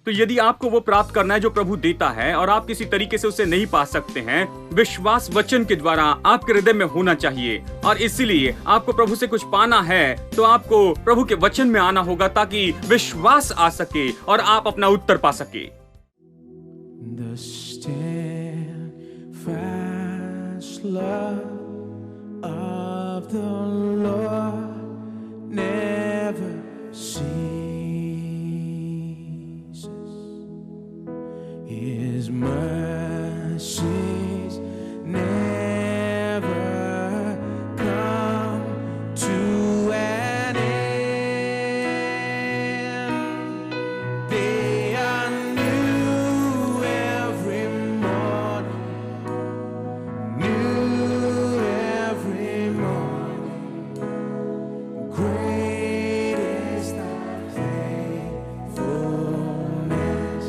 तो यदि आपको वो प्राप्त करना है जो प्रभु देता है और आप किसी तरीके से उसे नहीं पा सकते हैं, विश्वास वचन के द्वारा आपके हृदय में होना चाहिए। और इसीलिए आपको प्रभु से कुछ पाना है तो आपको प्रभु के वचन में आना होगा ताकि विश्वास आ सके और आप अपना उत्तर पा सके। The steadfast love of the Lord never ceases. His mercies never come to an end. They are new every morning, new every morning. Great is thy faithfulness,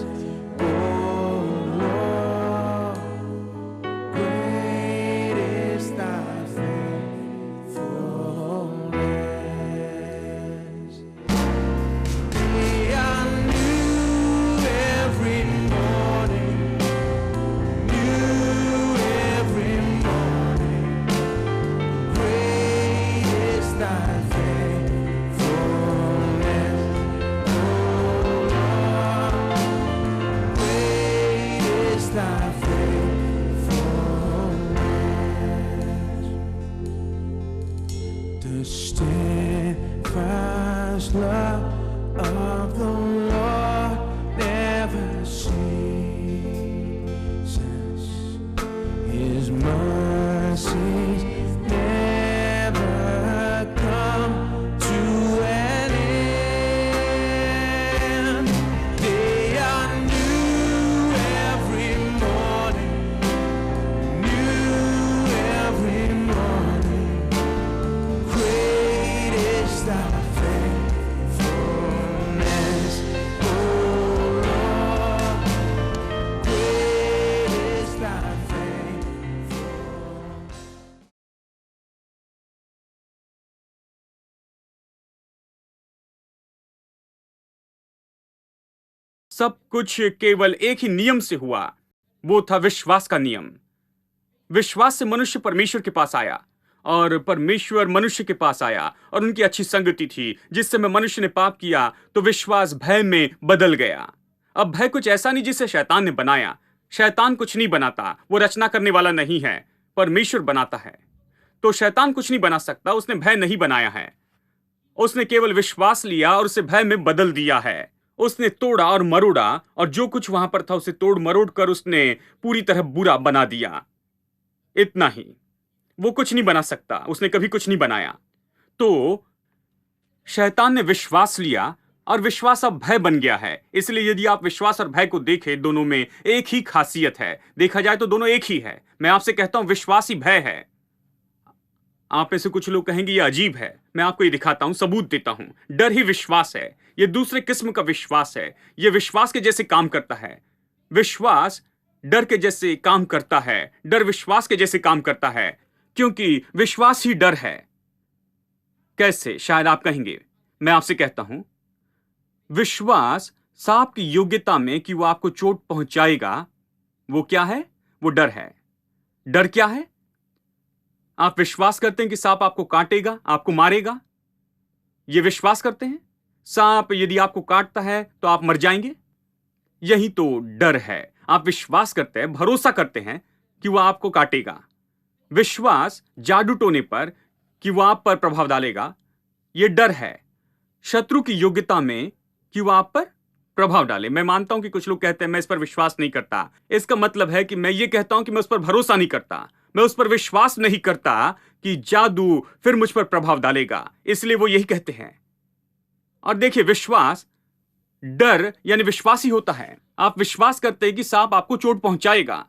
O Lord. Great is thy faithfulness. They are new every morning, new every morning. Great is thy faithfulness, O Lord. Great is thy faithfulness. The steadfast love of the Lord never ceases. His mercies never come to an end. They are new every morning, new every morning. Great is thy faithfulness, O Lord. Great is thy faithfulness. सब कुछ केवल एक ही नियम से हुआ, वो था विश्वास का नियम। विश्वास से मनुष्य परमेश्वर के पास आया और परमेश्वर मनुष्य के पास आया और उनकी अच्छी संगति थी। जिस समय मनुष्य ने पाप किया तो विश्वास भय में बदल गया। अब भय कुछ ऐसा नहीं जिसे शैतान ने बनाया। शैतान कुछ नहीं बनाता, वो रचना करने वाला नहीं है, परमेश्वर बनाता है। तो शैतान कुछ नहीं बना सकता, उसने भय नहीं बनाया है। उसने केवल विश्वास लिया और उसे भय में बदल दिया है। उसने तोड़ा और मरोड़ा और जो कुछ वहां पर था उसे तोड़ मरोड़ कर उसने पूरी तरह बुरा बना दिया। इतना ही, वो कुछ नहीं बना सकता, उसने कभी कुछ नहीं बनाया। तो शैतान ने विश्वास लिया और विश्वास अब भय बन गया है। इसलिए यदि आप विश्वास और भय को देखें, दोनों में एक ही खासियत है। देखा जाए तो दोनों एक ही है। मैं आपसे कहता हूं विश्वास ही भय है। आप में से कुछ लोग कहेंगे ये अजीब है। मैं आपको ये दिखाता हूं, सबूत देता हूं। डर ही विश्वास है। ये दूसरे किस्म का विश्वास है। ये विश्वास के जैसे काम करता है। विश्वास डर के जैसे काम करता है। डर विश्वास के जैसे काम करता है, क्योंकि विश्वास ही डर है। कैसे, शायद आप कहेंगे। मैं आपसे कहता हूं, विश्वास सांप की योग्यता में कि वो आपको चोट पहुंचाएगा, वो क्या है? वो डर है। डर क्या है? आप विश्वास करते हैं कि सांप आपको काटेगा, आपको मारेगा? ये विश्वास करते हैं? सांप यदि आपको काटता है तो आप मर जाएंगे? यही तो डर है। आप विश्वास करते हैं, भरोसा करते हैं कि वो आपको काटेगा। विश्वास जादू टोने पर कि वो आप पर प्रभाव डालेगा, ये डर है। शत्रु की योग्यता में कि वो आप पर प्रभाव डाले। मैं मानता हूं कि कुछ लोग कहते हैं मैं इस पर विश्वास नहीं करता। इसका मतलब है कि मैं ये कहता हूं कि मैं उस पर भरोसा नहीं करता। मैं उस पर विश्वास नहीं करता कि जादू फिर मुझ पर प्रभाव डालेगा। इसलिए वो यही कहते हैं। और देखिए, विश्वास डर यानी विश्वास ही होता है। आप विश्वास करते हैं कि सांप आपको चोट पहुंचाएगा।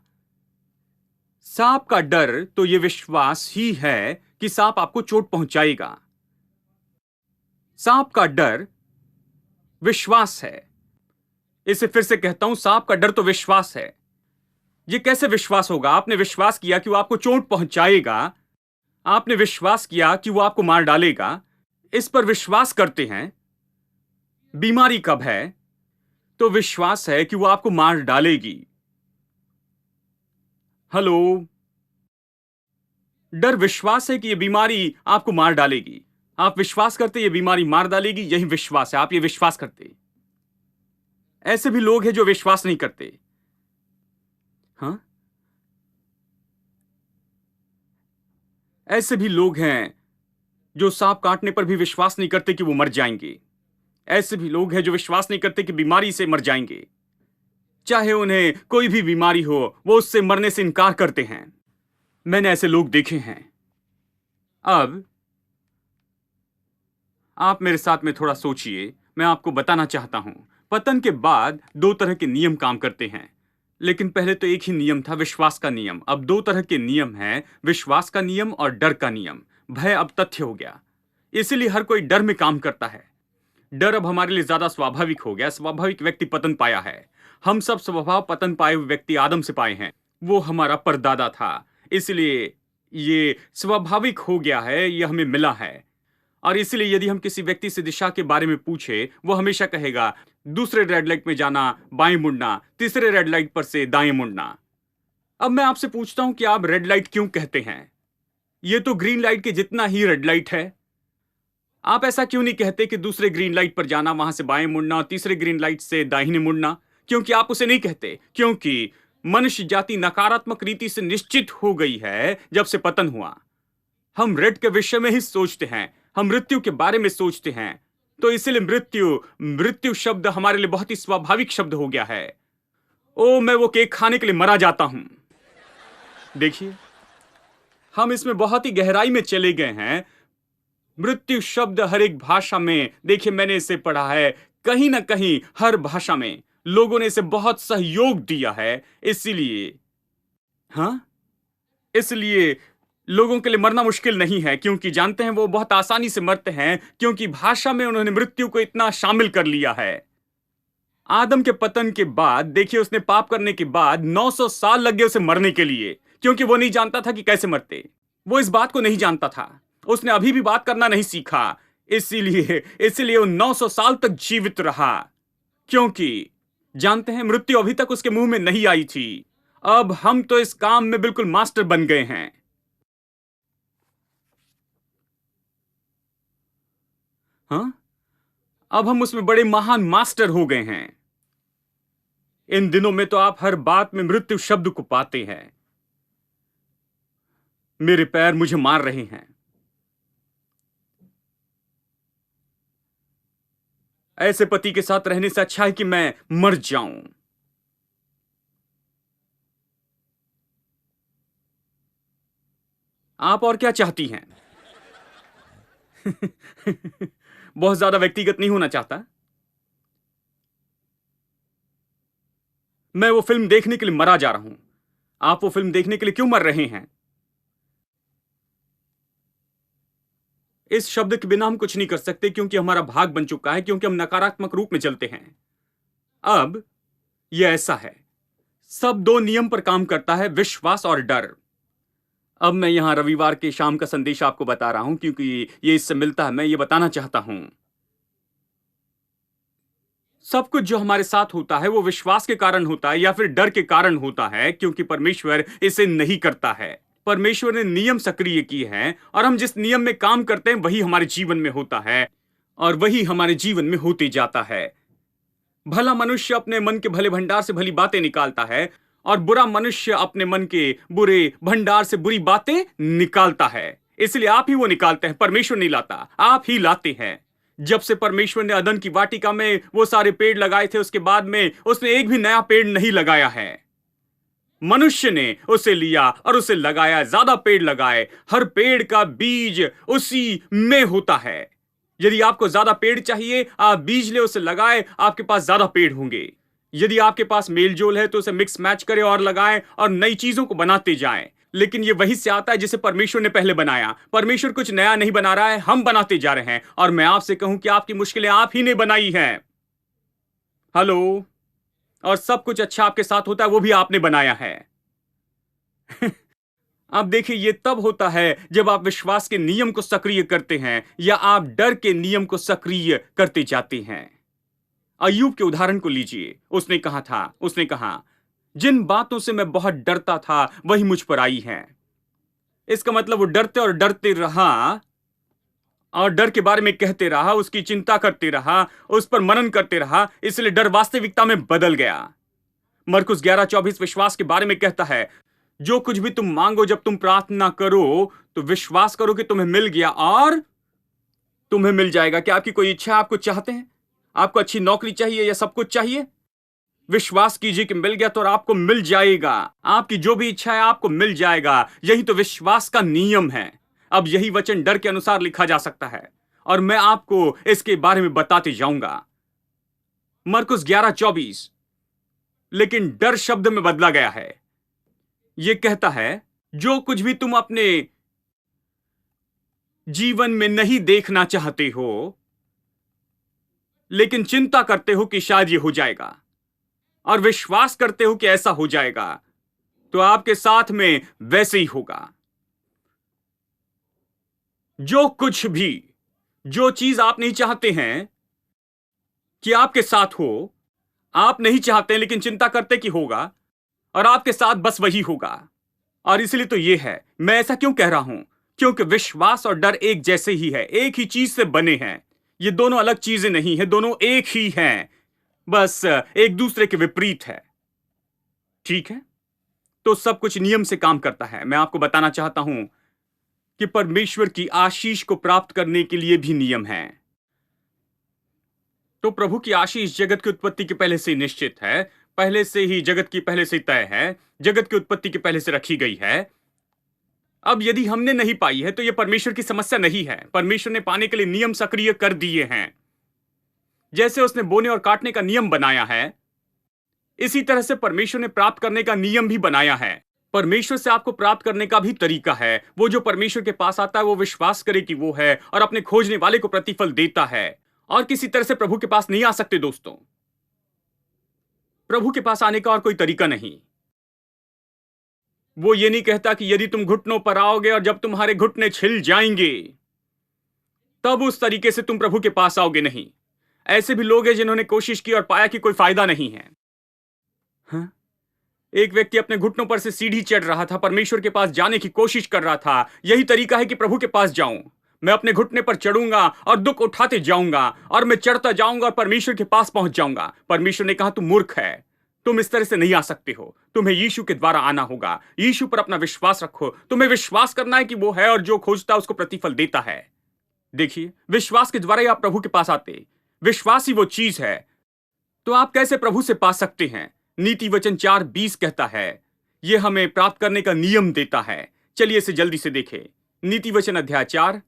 सांप का डर तो यह विश्वास ही है कि सांप आपको चोट पहुंचाएगा। सांप का डर विश्वास है। इसे फिर से कहता हूं, सांप का डर तो विश्वास है। यह कैसे विश्वास होगा? आपने विश्वास किया कि वो आपको चोट पहुंचाएगा। आपने विश्वास किया कि वो आपको मार डालेगा। इस पर विश्वास करते हैं। बीमारी कब है? तो विश्वास है कि वो आपको मार डालेगी। हेलो। डर विश्वास है कि ये बीमारी आपको मार डालेगी। आप विश्वास करते ये बीमारी मार डालेगी, यही विश्वास है। आप ये विश्वास करते। ऐसे भी लोग हैं जो विश्वास नहीं करते। हाँ, ऐसे भी लोग हैं जो सांप काटने पर भी विश्वास नहीं करते कि वो मर जाएंगे। ऐसे भी लोग हैं जो विश्वास नहीं करते कि बीमारी से मर जाएंगे। चाहे उन्हें कोई भी बीमारी हो, वो उससे मरने से इनकार करते हैं। मैंने ऐसे लोग देखे हैं। अब आप मेरे साथ में थोड़ा सोचिए। मैं आपको बताना चाहता हूं, पतन के बाद दो तरह के नियम काम करते हैं। लेकिन पहले तो एक ही नियम था, विश्वास का नियम। अब दो तरह के नियम हैं, विश्वास का नियम और डर का नियम। भय अब तथ्य हो गया, इसीलिए हर कोई डर में काम करता है। डर अब हमारे लिए ज्यादा स्वाभाविक हो गया। स्वाभाविक व्यक्ति पतन पाया है। हम सब स्वभाव पतन पाए हुए व्यक्ति आदम से पाए हैं। वो हमारा परदादा था, इसलिए ये स्वाभाविक हो गया है, ये हमें मिला है। और इसलिए यदि हम किसी व्यक्ति से दिशा के बारे में पूछे, वो हमेशा कहेगा दूसरे रेड लाइट में जाना, बाएं मुड़ना, तीसरे रेड लाइट पर से दाएं मुड़ना। अब मैं आपसे पूछता हूं कि आप रेड लाइट क्यों कहते हैं? ये तो ग्रीन लाइट के जितना ही रेड लाइट है। आप ऐसा क्यों नहीं कहते कि दूसरे ग्रीन लाइट पर जाना, वहां से बाएं मुड़ना और तीसरे ग्रीन लाइट से दाहिने मुड़ना? क्योंकि आप उसे नहीं कहते, क्योंकि मनुष्य जाति नकारात्मक रीति से निश्चित हो गई है जब से पतन हुआ। हम रेड के विषय में ही सोचते हैं, हम मृत्यु के बारे में सोचते हैं। तो इसलिए मृत्यु शब्द हमारे लिए बहुत ही स्वाभाविक शब्द हो गया है। ओ, मैं वो केक खाने के लिए मरा जाता हूं। देखिए, हम इसमें बहुत ही गहराई में चले गए हैं। मृत्यु शब्द हर एक भाषा में, देखिए मैंने इसे पढ़ा है, कहीं ना कहीं हर भाषा में लोगों ने इसे बहुत सहयोग दिया है। इसलिए लोगों के लिए मरना मुश्किल नहीं है, क्योंकि जानते हैं वो बहुत आसानी से मरते हैं, क्योंकि भाषा में उन्होंने मृत्यु को इतना शामिल कर लिया है। आदम के पतन के बाद देखिए, उसने पाप करने के बाद 900 साल लग गए उसे मरने के लिए, क्योंकि वो नहीं जानता था कि कैसे मरते। वो इस बात को नहीं जानता था, उसने अभी भी बात करना नहीं सीखा। इसीलिए वो 900 साल तक जीवित रहा, क्योंकि जानते हैं मृत्यु अभी तक उसके मुंह में नहीं आई थी। अब हम तो इस काम में बिल्कुल मास्टर बन गए हैं। हाँ, अब हम उसमें बड़े महान मास्टर हो गए हैं। इन दिनों में तो आप हर बात में मृत्यु शब्द को पाते हैं। मेरे पैर मुझे मार रहे हैं। ऐसे पति के साथ रहने से अच्छा है कि मैं मर जाऊं। आप और क्या चाहती हैं? बहुत ज्यादा व्यक्तिगत नहीं होना चाहता। मैं वो फिल्म देखने के लिए मरा जा रहा हूं। आप वो फिल्म देखने के लिए क्यों मर रहे हैं? इस शब्द के बिना हम कुछ नहीं कर सकते, क्योंकि हमारा भाग बन चुका है, क्योंकि हम नकारात्मक रूप में चलते हैं। अब यह ऐसा है, सब दो नियम पर काम करता है, विश्वास और डर। अब मैं यहां रविवार के शाम का संदेश आपको बता रहा हूं, क्योंकि ये इससे मिलता है। मैं ये बताना चाहता हूं, सब कुछ जो हमारे साथ होता है वो विश्वास के कारण होता है या फिर डर के कारण होता है, क्योंकि परमेश्वर इसे नहीं करता है। परमेश्वर ने नियम सक्रिय किए हैं, और हम जिस नियम में काम करते हैं वही हमारे जीवन में होता है, और वही हमारे जीवन में होते जाता है। भला मनुष्य अपने मन के भले भंडार से भली बातें निकालता है, और बुरा मनुष्य अपने मन के बुरे भंडार से बुरी बातें निकालता है। इसलिए आप ही वो निकालते हैं, परमेश्वर नहीं लाता, आप ही लाते हैं। जब से परमेश्वर ने अदन की वाटिका में वो सारे पेड़ लगाए थे, उसके बाद में उसने एक भी नया पेड़ नहीं लगाया है। मनुष्य ने उसे लिया और उसे लगाया, ज्यादा पेड़ लगाए। हर पेड़ का बीज उसी में होता है। यदि आपको ज्यादा पेड़ चाहिए, आप बीज ले, उसे लगाए, आपके पास ज्यादा पेड़ होंगे। यदि आपके पास मेलजोल है तो उसे मिक्स मैच करें और लगाएं और नई चीजों को बनाते जाएं। लेकिन ये वही से आता है जिसे परमेश्वर ने पहले बनाया। परमेश्वर कुछ नया नहीं बना रहा है, हम बनाते जा रहे हैं। और मैं आपसे कहूं कि आपकी मुश्किलें आप ही ने बनाई हैं। हेलो। और सब कुछ अच्छा आपके साथ होता है वो भी आपने बनाया है। अब देखिए, ये तब होता है जब आप विश्वास के नियम को सक्रिय करते हैं या आप डर के नियम को सक्रिय करते जाते हैं। अय्यूब के उदाहरण को लीजिए। उसने कहा, जिन बातों से मैं बहुत डरता था वही मुझ पर आई हैं। इसका मतलब वो डरते रहा और डर के बारे में कहते रहा, उसकी चिंता करते रहा, उस पर मनन करते रहा, इसलिए डर वास्तविकता में बदल गया। मरकुस 11:24 विश्वास के बारे में कहता है, जो कुछ भी तुम मांगो जब तुम प्रार्थना करो तो विश्वास करो कि तुम्हें मिल गया और तुम्हें मिल जाएगा। क्या आपकी कोई इच्छा, आप कुछ चाहते हैं? आपको अच्छी नौकरी चाहिए या सब कुछ चाहिए? विश्वास कीजिए कि मिल गया तो और आपको मिल जाएगा। आपकी जो भी इच्छा है आपको मिल जाएगा। यही तो विश्वास का नियम है। अब यही वचन डर के अनुसार लिखा जा सकता है और मैं आपको इसके बारे में बताते जाऊंगा। मरकुस 11:24 लेकिन डर शब्द में बदला गया है। यह कहता है, जो कुछ भी तुम अपने जीवन में नहीं देखना चाहते हो लेकिन चिंता करते हो कि शायद यह हो जाएगा और विश्वास करते हो कि ऐसा हो जाएगा, तो आपके साथ में वैसे ही होगा। जो कुछ भी, जो चीज आप नहीं चाहते हैं कि आपके साथ हो, आप नहीं चाहते लेकिन चिंता करते कि होगा और आपके साथ बस वही होगा। और इसलिए तो यह है, मैं ऐसा क्यों कह रहा हूं? क्योंकि विश्वास और डर एक जैसे ही है, एक ही चीज से बने हैं। ये दोनों अलग चीजें नहीं है, दोनों एक ही हैं, बस एक दूसरे के विपरीत है। ठीक है, तो सब कुछ नियम से काम करता है। मैं आपको बताना चाहता हूं कि परमेश्वर की आशीष को प्राप्त करने के लिए भी नियम है। तो प्रभु की आशीष जगत की उत्पत्ति के पहले से निश्चित है, पहले से ही जगत की पहले से तय है, जगत की उत्पत्ति के पहले से रखी गई है। अब यदि हमने नहीं पाई है तो यह परमेश्वर की समस्या नहीं है। परमेश्वर ने पाने के लिए नियम सक्रिय कर दिए हैं। जैसे उसने बोने और काटने का नियम बनाया है, इसी तरह से परमेश्वर ने प्राप्त करने का नियम भी बनाया है। परमेश्वर से आपको प्राप्त करने का भी तरीका है। वो जो परमेश्वर के पास आता है वो विश्वास करे कि वो है और अपने खोजने वाले को प्रतिफल देता है। और किसी तरह से प्रभु के पास नहीं आ सकते दोस्तों। प्रभु के पास आने का और कोई तरीका नहीं। वो ये नहीं कहता कि यदि तुम घुटनों पर आओगे और जब तुम्हारे घुटने छिल जाएंगे तब उस तरीके से तुम प्रभु के पास आओगे। नहीं, ऐसे भी लोग हैं जिन्होंने कोशिश की और पाया कि कोई फायदा नहीं है। हाँ? एक व्यक्ति अपने घुटनों पर से सीढ़ी चढ़ रहा था, परमेश्वर के पास जाने की कोशिश कर रहा था। यही तरीका है कि प्रभु के पास जाऊं। मैं अपने घुटने पर चढ़ूंगा और दुख उठाते जाऊंगा और मैं चढ़ता जाऊंगा और परमेश्वर के पास पहुंच जाऊंगा। परमेश्वर ने कहा, तुम मूर्ख है, तुम इस तरह से नहीं आ सकते हो, तुम्हें यीशु के द्वारा आना होगा। यीशु पर अपना विश्वास रखो। तुम्हें विश्वास करना है कि वो है और जो खोजता है उसको प्रतिफल देता है। देखिए, विश्वास के द्वारा ही आप प्रभु के पास आते। विश्वास ही वो चीज है। तो आप कैसे प्रभु से पा सकते हैं? नीति वचन 4:20 कहता है, यह हमें प्राप्त करने का नियम देता है। चलिए इसे जल्दी से देखें। नीति वचन अध्याय 4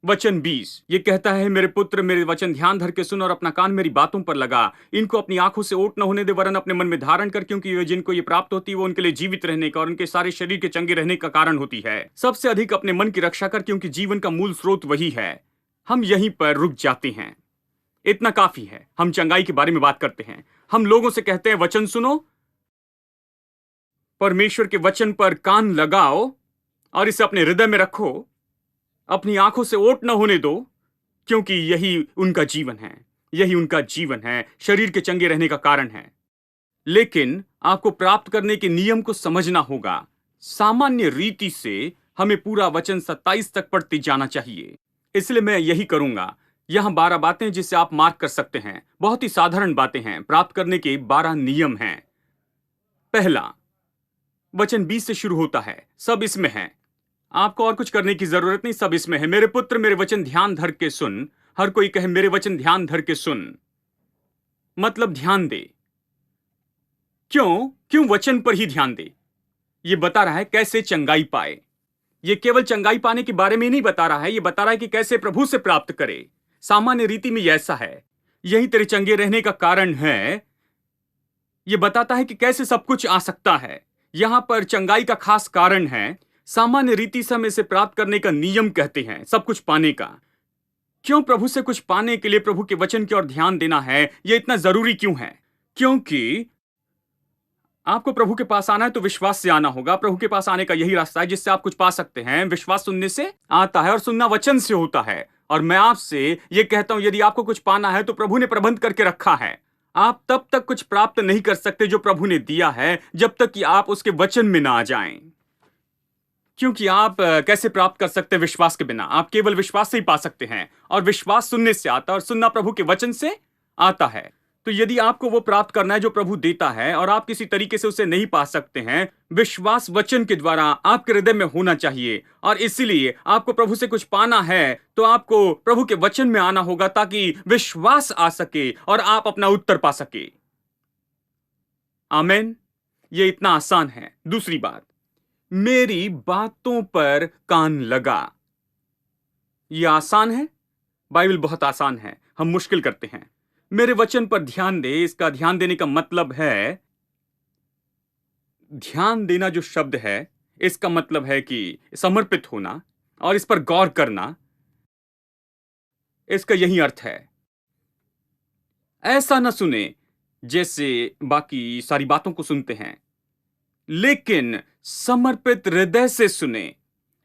वचन 20 यह कहता है, मेरे पुत्र मेरे वचन ध्यान धर के सुन और अपना कान मेरी बातों पर लगा। इनको अपनी आंखों से ओट न होने दे, वरन अपने मन में धारण कर, क्योंकि वे जिनको ये प्राप्त होती है वो उनके लिए जीवित रहने का और उनके सारे शरीर के चंगे रहने का कारण होती है। सबसे अधिक अपने मन की रक्षा कर, क्योंकि जीवन का मूल स्रोत वही है। हम यहीं पर रुक जाते हैं। इतना काफी है। हम चंगाई के बारे में बात करते हैं। हम लोगों से कहते हैं वचन सुनो, परमेश्वर के वचन पर कान लगाओ और इसे अपने हृदय में रखो। अपनी आंखों से ओट न होने दो, क्योंकि यही उनका जीवन है। यही उनका जीवन है, शरीर के चंगे रहने का कारण है। लेकिन आपको प्राप्त करने के नियम को समझना होगा। सामान्य रीति से हमें पूरा वचन 27 तक पढ़ते जाना चाहिए, इसलिए मैं यही करूंगा। यहां 12 बातें जिसे आप मार्क कर सकते हैं। बहुत ही साधारण बातें हैं। प्राप्त करने के 12 नियम हैं। पहला, वचन 20 से शुरू होता है, सब इसमें है। आपको और कुछ करने की जरूरत नहीं, सब इसमें है। मेरे पुत्र मेरे वचन ध्यान धर के सुन। हर कोई कहे मेरे वचन ध्यान धर के सुन, मतलब ध्यान दे। क्यों वचन पर ही ध्यान दे? यह बता रहा है कैसे चंगाई पाए। यह केवल चंगाई पाने के बारे में नहीं बता रहा है, यह बता रहा है कि कैसे प्रभु से प्राप्त करे। सामान्य रीति में ऐसा है, यही तेरे चंगे रहने का कारण है। यह बताता है कि कैसे सब कुछ आ सकता है। यहां पर चंगाई का खास कारण है। सामान्य रीति से हम इसे प्राप्त करने का नियम कहते हैं, सब कुछ पाने का। क्यों प्रभु से कुछ पाने के लिए प्रभु के वचन की ओर ध्यान देना है? यह इतना जरूरी क्यों है? क्योंकि आपको प्रभु के पास आना है तो विश्वास से आना होगा। प्रभु के पास आने का यही रास्ता है जिससे आप कुछ पा सकते हैं। विश्वास सुनने से आता है और सुनना वचन से होता है। और मैं आपसे ये कहता हूं, यदि आपको कुछ पाना है तो प्रभु ने प्रबंध करके रखा है। आप तब तक कुछ प्राप्त नहीं कर सकते जो प्रभु ने दिया है, जब तक कि आप उसके वचन में ना आ जाएं। क्योंकि आप कैसे प्राप्त कर सकते हैं? विश्वास के बिना। आप केवल विश्वास से ही पा सकते हैं, और विश्वास सुनने से आता है, और सुनना प्रभु के वचन से आता है। तो यदि आपको वो प्राप्त करना है जो प्रभु देता है, और आप किसी तरीके से उसे नहीं पा सकते हैं, विश्वास वचन के द्वारा आपके हृदय में होना चाहिए। और इसीलिए आपको प्रभु से कुछ पाना है तो आपको प्रभु के वचन में आना होगा, ताकि विश्वास आ सके और आप अपना उत्तर पा सके। आमीन। ये इतना आसान है। दूसरी बात, मेरी बातों पर कान लगा। यह आसान है। बाइबल बहुत आसान है, हम मुश्किल करते हैं। मेरे वचन पर ध्यान दे, इसका ध्यान देने का मतलब है, ध्यान देना जो शब्द है, इसका मतलब है कि समर्पित होना और इस पर गौर करना। इसका यही अर्थ है। ऐसा ना सुने जैसे बाकी सारी बातों को सुनते हैं, लेकिन समर्पित हृदय से सुने,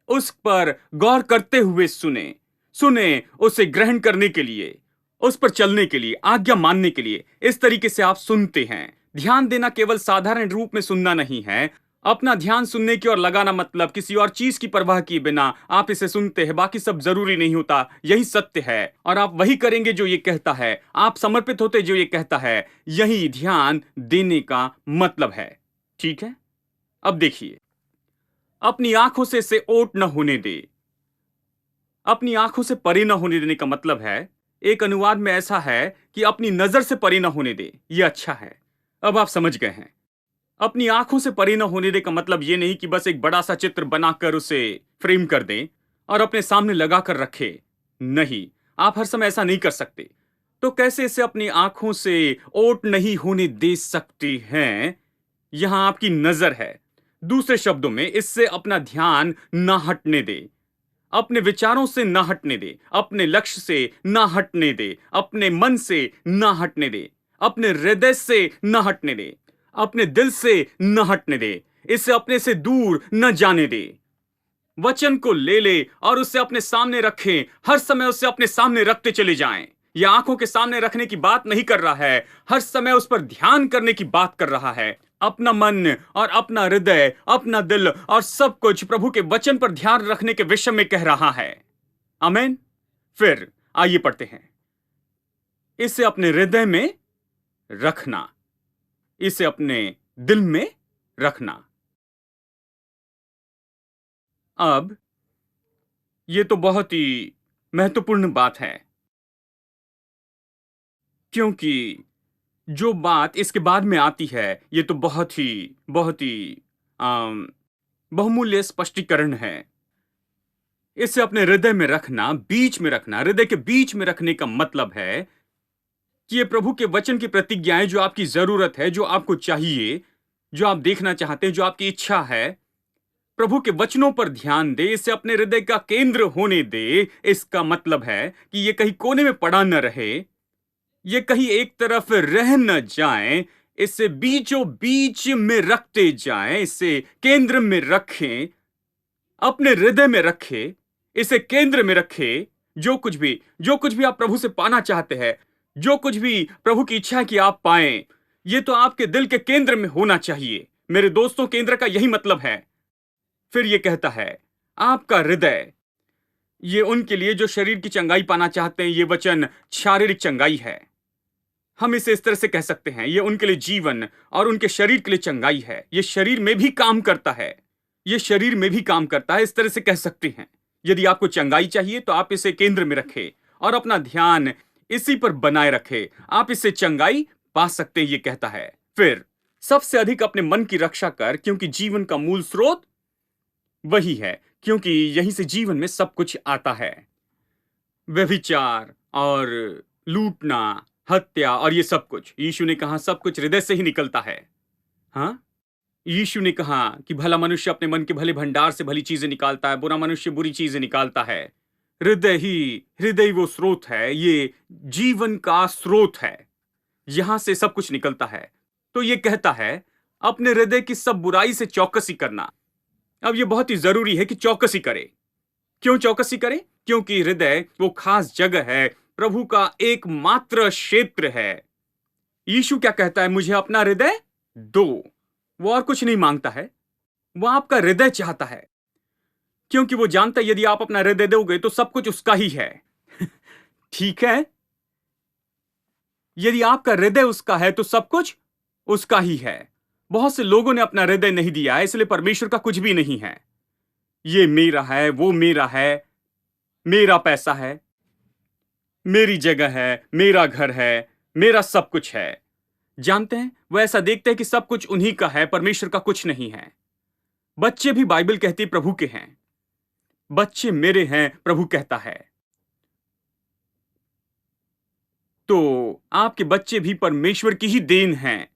उस पर गौर करते हुए सुने, उसे ग्रहण करने के लिए, उस पर चलने के लिए, आज्ञा मानने के लिए। इस तरीके से आप सुनते हैं। ध्यान देना केवल साधारण रूप में सुनना नहीं है। अपना ध्यान सुनने की ओर लगाना मतलब किसी और चीज की परवाह किए बिना आप इसे सुनते हैं, बाकी सब जरूरी नहीं होता। यही सत्य है, और आप वही करेंगे जो ये कहता है। आप समर्पित होते जो ये कहता है। यही ध्यान देने का मतलब है। ठीक है, अब देखिए, अपनी आंखों से इसे ओट न होने दे। अपनी आंखों से परे न होने देने का मतलब है, एक अनुवाद में ऐसा है कि अपनी नजर से परे न होने दे। यह अच्छा है, अब आप समझ गए हैं। अपनी आंखों से परे न होने दे का मतलब यह नहीं कि बस एक बड़ा सा चित्र बनाकर उसे फ्रेम कर दें और अपने सामने लगा कर रखे। नहीं, आप हर समय ऐसा नहीं कर सकते। तो कैसे इसे अपनी आंखों से ओट नहीं होने दे सकते हैं? यहां आपकी नजर है। दूसरे शब्दों में, इससे अपना ध्यान ना हटने दे, अपने विचारों से ना हटने दे, अपने लक्ष्य से ना हटने दे, अपने मन से ना हटने दे, अपने हृदय से ना हटने दे, अपने दिल से न हटने दे, इसे अपने से दूर न जाने दे। वचन को ले ले और उसे अपने सामने रखें। हर समय उसे अपने सामने रखते चले जाएं। यह आंखों के सामने रखने की बात नहीं कर रहा है, हर समय उस पर ध्यान करने की बात कर रहा है। अपना मन और अपना हृदय, अपना दिल और सब कुछ प्रभु के वचन पर ध्यान रखने के विषय में कह रहा है। आमीन। फिर आइए पढ़ते हैं। इसे अपने हृदय में रखना, इसे अपने दिल में रखना। अब यह तो बहुत ही महत्वपूर्ण बात है, क्योंकि जो बात इसके बाद में आती है, यह तो बहुत ही बहुमूल्य स्पष्टीकरण है। इसे अपने हृदय में रखना, बीच में रखना, हृदय के बीच में रखने का मतलब है कि ये प्रभु के वचन की प्रतिज्ञाएं, जो आपकी जरूरत है, जो आपको चाहिए, जो आप देखना चाहते हैं, जो आपकी इच्छा है, प्रभु के वचनों पर ध्यान दे, इसे अपने हृदय का केंद्र होने दे। इसका मतलब है कि ये कहीं कोने में पड़ा न रहे, ये कहीं एक तरफ रह न जाए, इसे बीचों बीच में रखते जाएं, इसे केंद्र में रखें, अपने हृदय में रखें, इसे केंद्र में रखें। जो कुछ भी आप प्रभु से पाना चाहते हैं, जो कुछ भी प्रभु की इच्छा है कि आप पाएं, ये तो आपके दिल के केंद्र में होना चाहिए। मेरे दोस्तों, केंद्र का यही मतलब है। फिर ये कहता है, आपका हृदय, ये उनके लिए जो शरीर की चंगाई पाना चाहते हैं। ये वचन शारीरिक चंगाई है। हम इसे इस तरह से कह सकते हैं, ये उनके लिए जीवन और उनके शरीर के लिए चंगाई है। ये शरीर में भी काम करता है, ये शरीर में भी काम करता है, इस तरह से कह सकते हैं। यदि आपको चंगाई चाहिए तो आप इसे केंद्र में रखें और अपना ध्यान इसी पर बनाए रखें। आप इससे चंगाई पा सकते हैं, ये कहता है। फिर सबसे अधिक अपने मन की रक्षा कर, क्योंकि जीवन का मूल स्रोत वही है, क्योंकि यहीं से जीवन में सब कुछ आता है। व्यभिचार और लूटना, हत्या और ये सब कुछ, यीशु ने कहा, सब कुछ हृदय से ही निकलता है। हाँ, यीशु ने कहा कि भला मनुष्य अपने मन के भले भंडार से भली चीजें निकालता है, बुरा मनुष्य बुरी चीजें निकालता है। हृदय वो स्रोत है, ये जीवन का स्रोत है, यहां से सब कुछ निकलता है। तो ये कहता है, अपने हृदय की सब बुराई से चौकसी करना। अब ये बहुत ही जरूरी है कि चौकसी करे। क्यों चौकसी करे? क्योंकि हृदय वो खास जगह है, प्रभु का एकमात्र क्षेत्र है। यीशु क्या कहता है? मुझे अपना हृदय दो। वो और कुछ नहीं मांगता है, वो आपका हृदय चाहता है, क्योंकि वो जानता है यदि आप अपना हृदय दोगे तो सब कुछ उसका ही है। ठीक है, यदि आपका हृदय उसका है तो सब कुछ उसका ही है। बहुत से लोगों ने अपना हृदय नहीं दिया है, इसलिए परमेश्वर का कुछ भी नहीं है। ये मेरा है, वो मेरा है, मेरा पैसा है, मेरी जगह है, मेरा घर है, मेरा सब कुछ है। जानते हैं, वो ऐसा देखते हैं कि सब कुछ उन्हीं का है, परमेश्वर का कुछ नहीं है। बच्चे भी बाइबल कहती प्रभु के हैं। बच्चे मेरे हैं, प्रभु कहता है। तो आपके बच्चे भी परमेश्वर की ही देन हैं।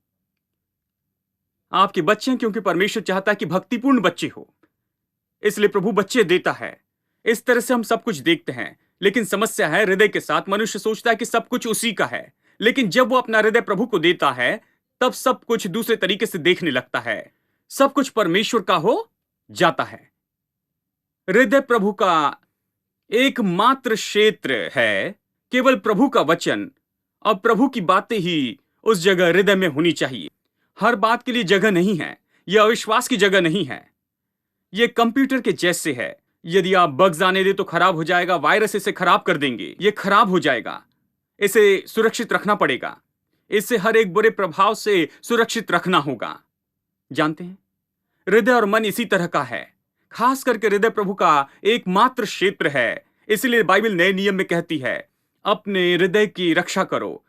आपके बच्चे हैं क्योंकि परमेश्वर चाहता है कि भक्तिपूर्ण बच्चे हो, इसलिए प्रभु बच्चे देता है। इस तरह से हम सब कुछ देखते हैं, लेकिन समस्या है हृदय के साथ। मनुष्य सोचता है कि सब कुछ उसी का है, लेकिन जब वो अपना हृदय प्रभु को देता है तब सब कुछ दूसरे तरीके से देखने लगता है। सब कुछ परमेश्वर का हो जाता है। हृदय प्रभु का एकमात्र क्षेत्र है। केवल प्रभु का वचन और प्रभु की बातें ही उस जगह हृदय में होनी चाहिए। हर बात के लिए जगह नहीं है। यह अविश्वास की जगह नहीं है। यह कंप्यूटर के जैसे है, यदि आप बग्स आने दे तो खराब हो जाएगा। वायरस इसे खराब कर देंगे, यह खराब हो जाएगा। इसे सुरक्षित रखना पड़ेगा। इसे हर एक बुरे प्रभाव से सुरक्षित रखना होगा। जानते हैं, हृदय और मन इसी तरह का है। खास करके हृदय प्रभु का एकमात्र क्षेत्र है। इसलिए बाइबल नए नियम में कहती है, अपने हृदय की रक्षा करो।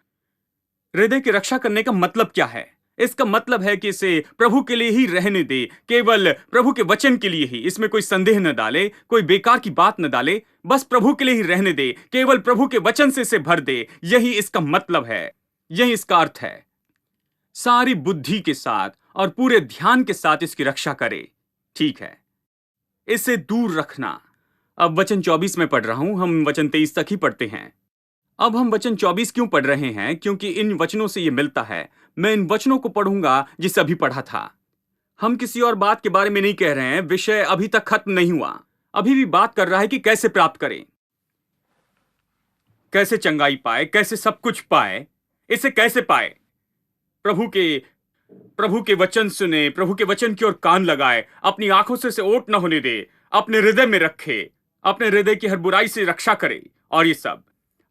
हृदय की रक्षा करने का मतलब क्या है? इसका मतलब है कि इसे प्रभु के लिए ही रहने दे, केवल प्रभु के वचन के लिए ही। इसमें कोई संदेह न डाले, कोई बेकार की बात न डाले, बस प्रभु के लिए ही रहने दे, केवल प्रभु के वचन से इसे भर दे। यही इसका मतलब है, यही इसका अर्थ है। सारी बुद्धि के साथ और पूरे ध्यान के साथ इसकी रक्षा करे। ठीक है, इसे दूर रखना। अब वचन 24 में पढ़ रहा हूं, हम वचन 23 तक ही पढ़ते हैं। अब हम वचन 24 क्यों पढ़ रहे हैं? क्योंकि इन वचनों से यह मिलता है। मैं इन वचनों को पढ़ूंगा जिसे अभी पढ़ा था। हम किसी और बात के बारे में नहीं कह रहे हैं। विषय अभी तक खत्म नहीं हुआ। अभी भी बात कर रहा है कि कैसे प्राप्त करें, कैसे चंगाई पाए, कैसे सब कुछ पाए। इसे कैसे पाए? प्रभु के वचन सुने, प्रभु के वचन की ओर कान लगाए, अपनी आंखों से इसे ओट न होने दे, अपने हृदय में रखे, अपने हृदय की हर बुराई से रक्षा करे, और ये सब।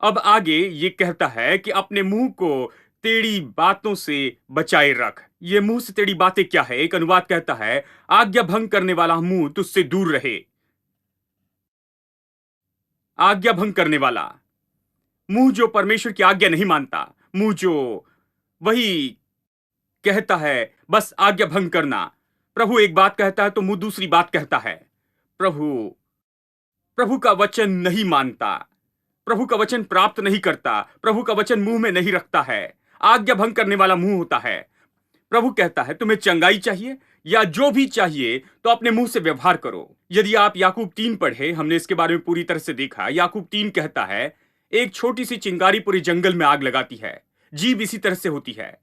अब आगे ये कहता है कि अपने मुंह को टेढ़ी बातों से बचाए रख। ये मुंह से टेढ़ी बातें क्या है? एक अनुवाद कहता है, आज्ञा भंग करने वाला मुंह तुझसे दूर रहे। आज्ञा भंग करने वाला मुंह, जो परमेश्वर की आज्ञा नहीं मानता, मुंह जो वही कहता है बस आज्ञा भंग करना। प्रभु एक बात कहता है तो मुंह दूसरी बात कहता है। प्रभु का वचन नहीं मानता, प्रभु का वचन प्राप्त नहीं करता, प्रभु का वचन मुंह में नहीं रखता है। आज्ञा भंग करने वाला मुंह होता है। प्रभु कहता है, तुम्हें चंगाई चाहिए या जो भी चाहिए तो अपने मुंह से व्यवहार करो। यदि आप याकूब 3 पढ़े, हमने इसके बारे में पूरी तरह से देखा। याकूब 3 कहता है, एक छोटी सी चिंगारी पूरे जंगल में आग लगाती है। जीभ इसी तरह से होती है।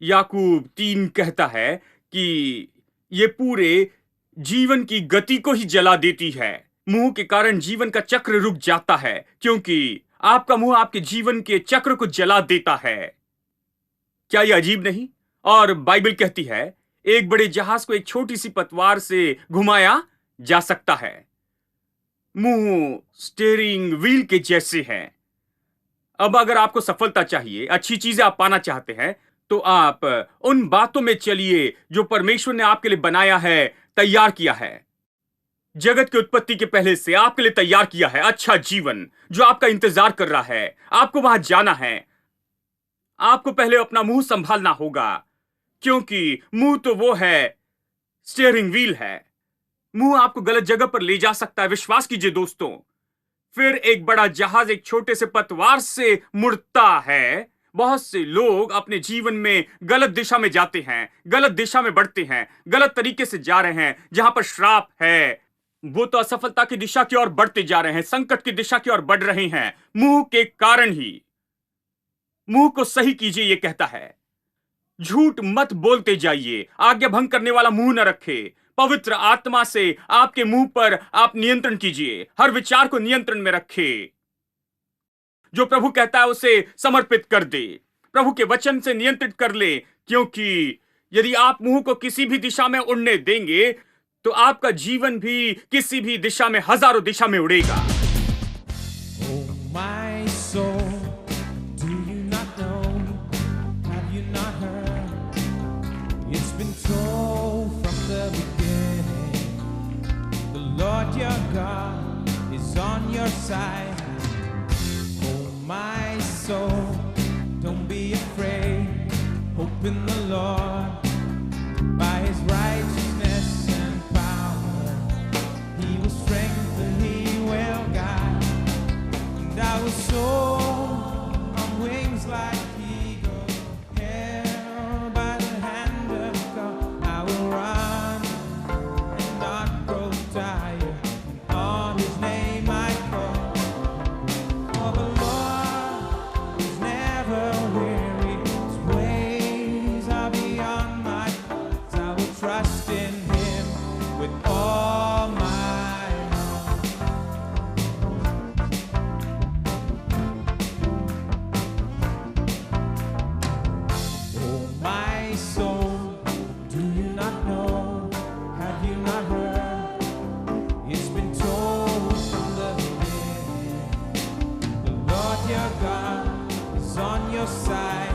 याकूब 3 कहता है कि ये पूरे जीवन की गति को ही जला देती है। मुंह के कारण जीवन का चक्र रुक जाता है, क्योंकि आपका मुंह आपके जीवन के चक्र को जला देता है। क्या यह अजीब नहीं? और बाइबल कहती है, एक बड़े जहाज को एक छोटी सी पतवार से घुमाया जा सकता है। मुंह स्टीयरिंग व्हील के जैसे है। अब अगर आपको सफलता चाहिए, अच्छी चीजें आप पाना चाहते हैं, तो आप उन बातों में चलिए जो परमेश्वर ने आपके लिए बनाया है, तैयार किया है। जगत की उत्पत्ति के पहले से आपके लिए तैयार किया है अच्छा जीवन जो आपका इंतजार कर रहा है। आपको वहां जाना है। आपको पहले अपना मुंह संभालना होगा, क्योंकि मुंह तो वो है, स्टीयरिंग व्हील है। मुंह आपको गलत जगह पर ले जा सकता है। विश्वास कीजिए दोस्तों। फिर एक बड़ा जहाज एक छोटे से पतवार से मुड़ता है। बहुत से लोग अपने जीवन में गलत दिशा में जाते हैं, गलत दिशा में बढ़ते हैं, गलत तरीके से जा रहे हैं। जहां पर श्राप है, वो तो असफलता की दिशा की ओर बढ़ते जा रहे हैं, संकट की दिशा की ओर बढ़ रहे हैं, मुंह के कारण ही। मुंह को सही कीजिए, ये कहता है। झूठ मत बोलते जाइए। आज्ञा भंग करने वाला मुंह न रखे। पवित्र आत्मा से आपके मुंह पर आप नियंत्रण कीजिए, हर विचार को नियंत्रण में रखें। जो प्रभु कहता है उसे समर्पित कर दे, प्रभु के वचन से नियंत्रित कर ले, क्योंकि यदि आप मुंह को किसी भी दिशा में उड़ने देंगे तो आपका जीवन भी किसी भी दिशा में, हजारों दिशा में उड़ेगा। Oh, my soul, do you not know? Have you not heard? It's been told from the beginning. The Lord your God is on your side. Oh, my soul, don't be afraid. Hope in the Lord. By his righteousness and power, he will strengthen, he will guide. And I will soar on wings like eagles, held by the hand of God. I will run and not grow tired. On his name I call. For the Lord is never weary. His ways are beyond my thoughts. I will trust in him with all my heart. Oh, my soul, do you not know? Have you not heard? It's been told from the beginning. The Lord your God is on your side.